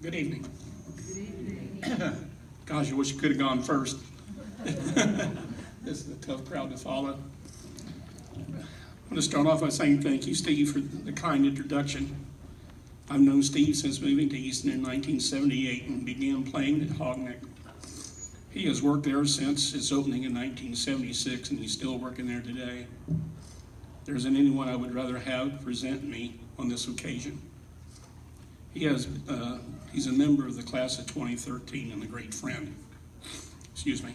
Good evening. Good evening. Gosh, I wish you could have gone first. This is a tough crowd to follow. I'm going to start off by saying thank you, Steve, for the kind introduction. I've known Steve since moving to Easton in 1978 and began playing at Hogneck. He has worked there since its opening in 1976, and he's still working there today. There isn't anyone I would rather have present me on this occasion. He's a member of the class of 2013 and a great friend. Excuse me.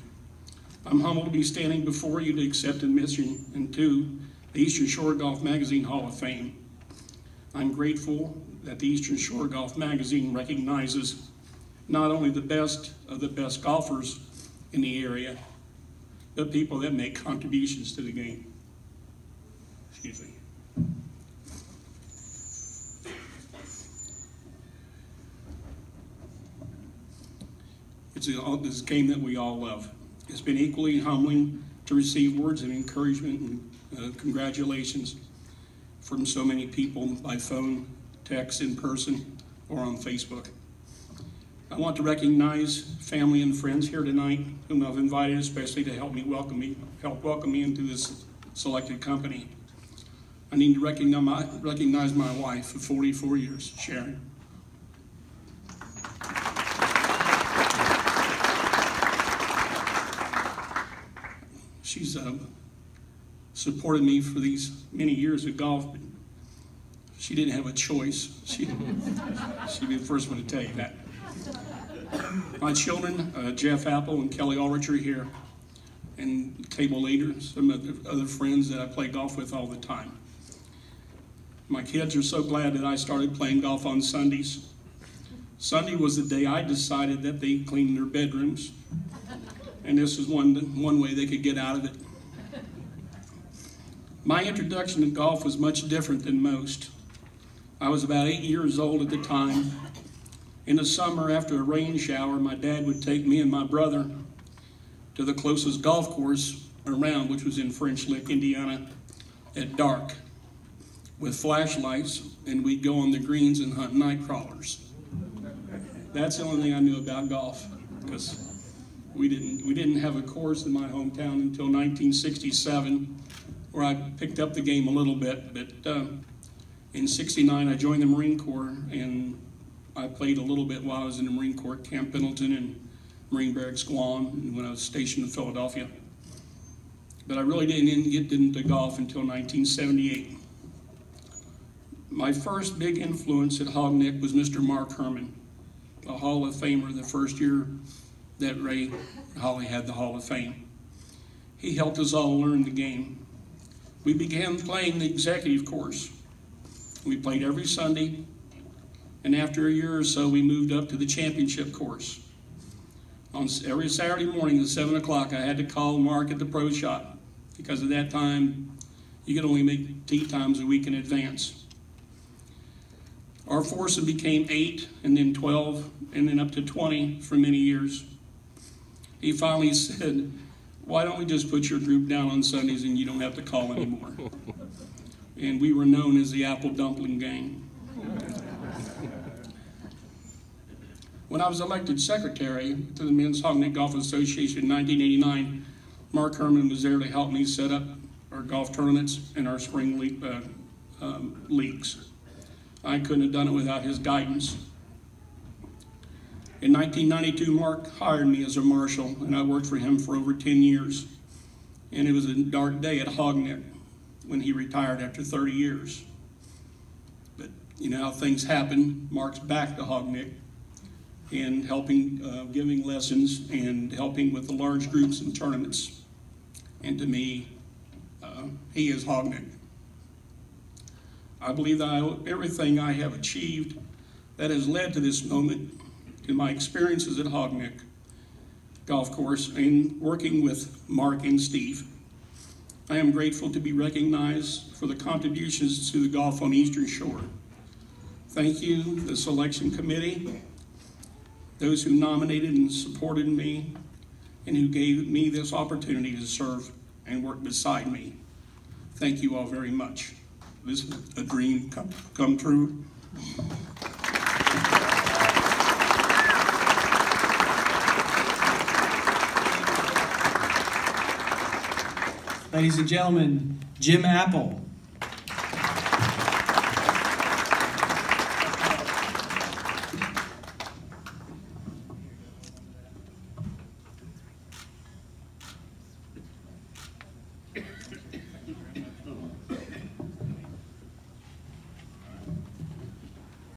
I'm humbled to be standing before you to accept admission into the Eastern Shore Golf Magazine Hall of Fame. I'm grateful that the Eastern Shore Golf Magazine recognizes not only the best of the best golfers in the area, but people that make contributions to the game. Excuse me. It's this game that we all love. It's been equally humbling to receive words of encouragement and congratulations from so many people by phone, text, in person, or on Facebook. I want to recognize family and friends here tonight whom I've invited especially to help welcome me into this selected company. I need to recognize my wife of 44 years, Sharon. She's supported me for these many years of golf, but she didn't have a choice. She'd be the first one to tell you that. My children, Jeff Apple and Kelly Ulrich, are here, and table later, some of the other friends that I play golf with all the time. My kids are so glad that I started playing golf on Sundays. Sunday was the day I decided that they cleaned their bedrooms, and this is one way they could get out of it. My introduction to golf was much different than most. I was about 8 years old at the time. In the summer, after a rain shower, my dad would take me and my brother to the closest golf course around, which was in French Lick, Indiana, at dark, with flashlights, and we'd go on the greens and hunt night crawlers. That's the only thing I knew about golf, because we didn't have a course in my hometown until 1967, where I picked up the game a little bit. But in '69, I joined the Marine Corps, and I played a little bit while I was in the Marine Corps, Camp Pendleton and Marine Barracks Guam, when I was stationed in Philadelphia. But I really didn't get into golf until 1978. My first big influence at Hogneck was Mr. Mark Herman, a Hall of Famer the first year that Ray Holly had the Hall of Fame. He helped us all learn the game. We began playing the executive course. We played every Sunday, and after a year or so, we moved up to the championship course. On every Saturday morning at 7 o'clock, I had to call Mark at the pro shop, because at that time, you could only make tee times a week in advance. Our foursome became 8, and then 12, and then up to 20 for many years. He finally said, "Why don't we just put your group down on Sundays and you don't have to call anymore?" And we were known as the Apple Dumpling Gang. When I was elected secretary to the Men's Hogneck Golf Association in 1989, Mark Herman was there to help me set up our golf tournaments and our spring leagues. I couldn't have done it without his guidance. In 1992, Mark hired me as a marshal, and I worked for him for over 10 years. And it was a dark day at Hogneck when he retired after 30 years. But you know how things happen. Mark's back to Hogneck and helping, giving lessons and helping with the large groups and tournaments. And to me, he is Hogneck. I believe that I owe everything I have achieved that has led to this moment in my experiences at Hogneck Golf Course and working with Mark and Steve. I am grateful to be recognized for the contributions to the golf on Eastern Shore. Thank you, the selection committee, those who nominated and supported me, and who gave me this opportunity to serve and work beside me. Thank you all very much. This is a dream come true. Ladies and gentlemen, Jim Apple.